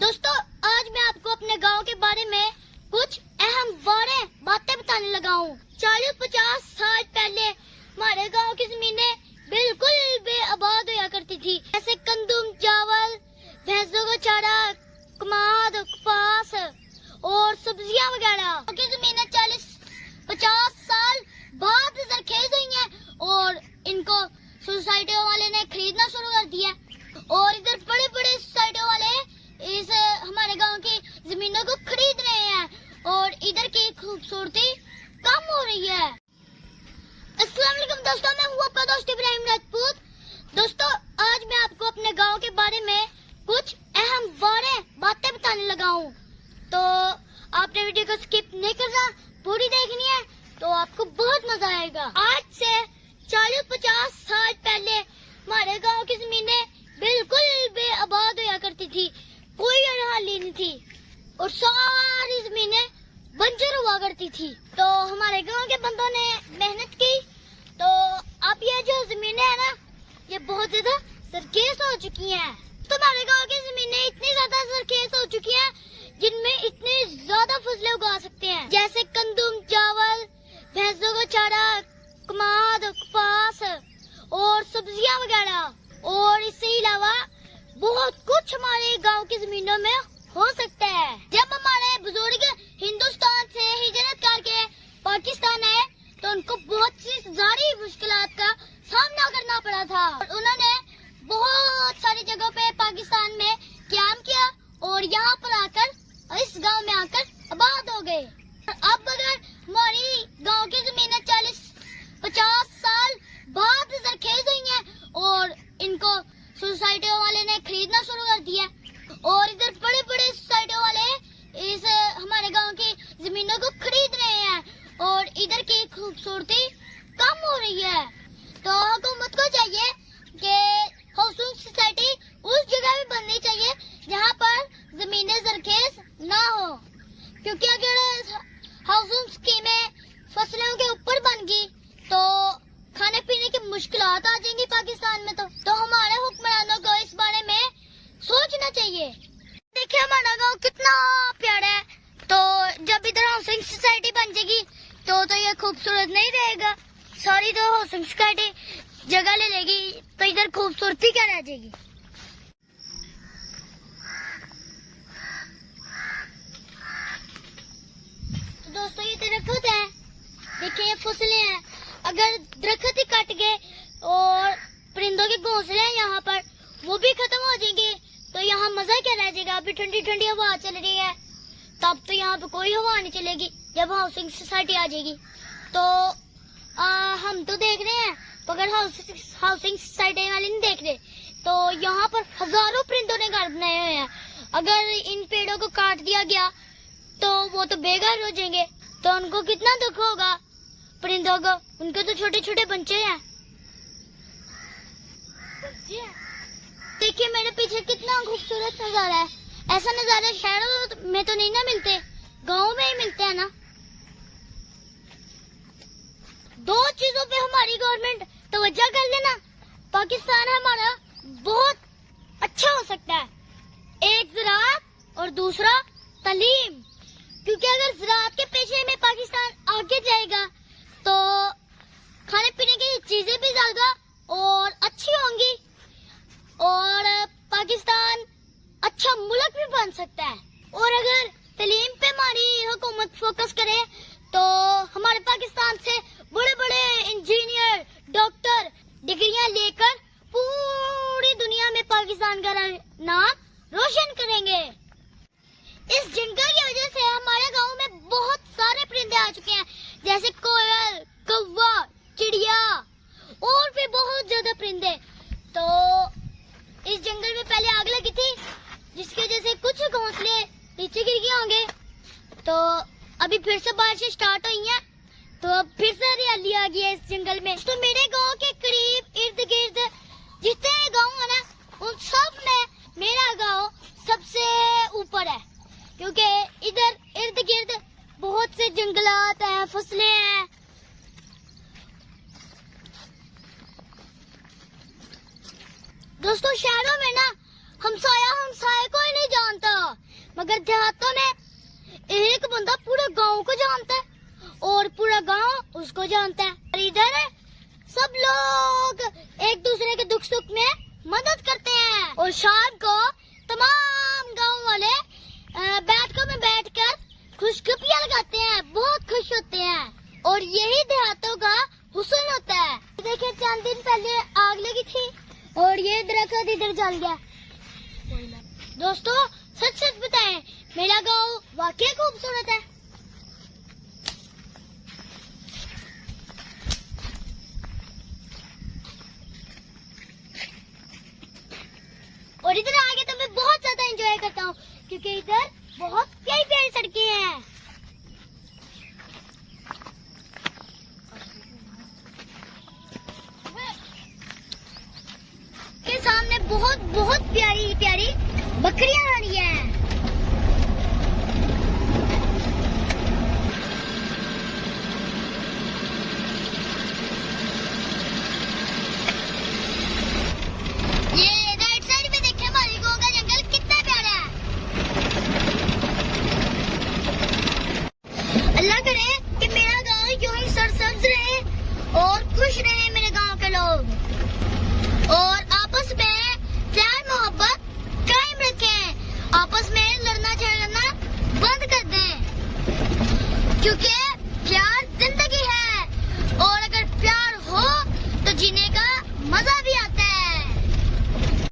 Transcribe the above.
दोस्तों, आज मैं आपको अपने गांव के बारे में कुछ अहम बातें बताने लगा हूँ। 40-50 साल पहले हमारे गांव की जमीनें बिल्कुल बेआबाद हुआ करती थी, जैसे कंदुम, चावल, भैंसों का चारा, कमाद, कपास और सब्जियां वगैरह। की जमीनें 40-50 साल बाद जरखेज हुई हैं और इनको सोसाइटी वाले ने खरीदना शुरू कर दिया और इधर बड़े बड़े सोसाइटी वाले इस हमारे गांव की जमीनों को खरीद रहे हैं और इधर की खूबसूरती कम हो रही है। अस्सलाम वालेकुम दोस्तों, मैं हूँ आपका दोस्त इब्राहिम राजपूत। दोस्तों, आज मैं आपको अपने गांव के बारे में कुछ अहम बातें बताने लगा हूँ, तो आपने वीडियो को स्किप नहीं करना, पूरी देखनी है तो आपको बहुत मजा आएगा। आज से 40-50 साल पहले हमारे गांव की जमीनें बिल्कुल बेआबाद हुआ करती थी, कोई हरियाली नहीं थी और सारी जमीनें बंजर हुआ करती थी। तो हमारे गांव के बंदों ने मेहनत की, तो अब ये जो जमीनें है ना, ये बहुत ज्यादा सरखेज हो चुकी हैं। तो हमारे गांव की जमीनें इतनी ज्यादा सरखेज हो चुकी हैं जिनमें इतनी ज्यादा फसलें उगा सकते हैं, जैसे कंदुम, चावल, भैंसों का चारा, कमाद, कपास और सब्जियां वगैरह। और इससे अलावा बहुत कुछ हमारे गांव की जमीनों में हो सकता है। जब हमारे बुजुर्ग हिंदुस्तान से हिजरत करके पाकिस्तान आए तो उनको बहुत सी सारी मुश्किलात का सामना करना पड़ा था। उन्होंने बहुत सारी जगहों पे पाकिस्तान में क्याम किया और यहाँ पर आकर इस गांव में आकर आबाद हो गए। अब अगर हमारी गांव की जमीनें 40-50 साल बाद सरखेज हुई हैं और इनको सोसाइटी वाले ने खरीदना शुरू कर दिया और इधर बड़े बड़े सोसाइटी वाले इस हमारे गांव की जमीनों को खरीद रहे हैं और इधर की खूबसूरती कम हो रही है। तो हुकूमत को चाहिए कि हाउसिंग सोसाइटी उस जगह भी बननी चाहिए जहां पर जमीनें सरखेज ना हो, क्योंकि अगर हाउसिंग स्कीमें फसलों के ऊपर बन गई तो खाने पीने की मुश्किलात आ जाएंगी पाकिस्तान में। तो हमारे हुक्मरानों को इस बारे में सोचना चाहिए। देखिए हमारा गांव कितना प्यारा है, तो जब इधर हाउसिंग सोसाइटी बन जाएगी तो ये खूबसूरत नहीं रहेगा। सारी तो हाउसिंग सोसाइटी जगह ले लेगी तो इधर खूबसूरती क्या रह जाएगी। तो दोस्तों, ये दरख्त है, देखिए ये फसलें हैं। अगर दरख्त ही कट गए और परिंदों के घोंसले हैं यहाँ पर, वो भी खत्म हो जाएंगे तो यहाँ मजा क्या रह जाएगा। अभी ठंडी ठंडी हवा चल रही है, तब तो यहाँ पे कोई हवा नहीं चलेगी जब हाउसिंग सोसाइटी आ जाएगी। तो हम तो देख रहे हैं, अगर हाउसिंग सोसाइटी वाले नहीं देख रहे तो यहाँ पर हजारों परिंदों ने घर बनाए हुए हैं। अगर इन पेड़ों को काट दिया गया तो वो तो बेघर हो जाएंगे, तो उनको कितना दुख होगा परिंदों को। उनके तो छोटे छोटे बच्चे हैं। देखिए मेरे पीछे कितना खूबसूरत नजारा है। ऐसा नजारा शहरों में तो नहीं ना मिलते, गाँव में ही मिलते हैं ना। दो चीजों पे हमारी गवर्नमेंट तवज्जो कर लेना, पाकिस्तान हमारा बहुत अच्छा हो सकता है। एक ज़राअत और दूसरा तालीम, क्योंकि अगर ज़राअत के पेशे में पाकिस्तान आगे जाएगा तो खाने पीने की चीजें भी ज्यादा और अच्छी होंगी और पाकिस्तान अच्छा मुल्क भी बन सकता है। और अगर तालीम पे हमारी हुकूमत फोकस करे तो हमारे पाकिस्तान से बड़े बड़े इंजीनियर, डॉक्टर डिग्रियां लेकर पूरी दुनिया में पाकिस्तान का नाम रोशन करेंगे। इस जंगल की वजह से हमारे गांव में बहुत सारे परिंदे आ चुके हैं, जैसे कोयल, कौवा, चिड़िया और भी बहुत ज्यादा परिंदे। तो इस जंगल में पहले आग लगी थी जिसकी वजह से कुछ घोंसले नीचे गिर गए होंगे, तो अभी फिर से बारिशें स्टार्ट हुई हैं तो अब फिर से हरियाली आ गई है इस जंगल में। तो मेरे गांव के करीब इर्द गिर्द जितने गांव है ना, उन सब में मेरा गांव सबसे ऊपर है, क्योंकि इधर इर्द गिर्द बहुत से जंगलात हैं, फसलें हैं। दोस्तों, शहरों में ना हमसाया हमसाये को ही नहीं जानता। मगर देहातों में एक बंदा पूरे गांव को जानता है और पूरा गांव उसको जानता है। और इधर सब लोग एक दूसरे के दुख सुख में मदद करते हैं और शाम को तमाम गांव वाले बैठकों में बैठकर खुशखुशियां लगाते हैं, बहुत खुश होते हैं और यही देहातों का हुस्न होता है। देखिए 4 दिन पहले आग लगी थी और ये दरख्त इधर जल गया। दोस्तों सच सच बताएं, मेरा गांव वाकई खूबसूरत है। और इधर आगे तो मैं बहुत ज्यादा एंजॉय करता हूँ क्योंकि इधर बहुत प्यारी प्यारी सड़कें हैं। के सामने बहुत बहुत प्यारी प्यारी बकरियां आ रही हैं। ये राइट साइड में देखिए हमारे गांव का जंगल कितना प्यारा है। अल्लाह करे कि मेरा गांव यूं ही सरसब्ज रहे और खुश रहे मेरे गांव के लोग और आपस में प्यार मोहब्बत कायम रखें, आपस में लड़ना झगड़ना बंद कर दें क्योंकि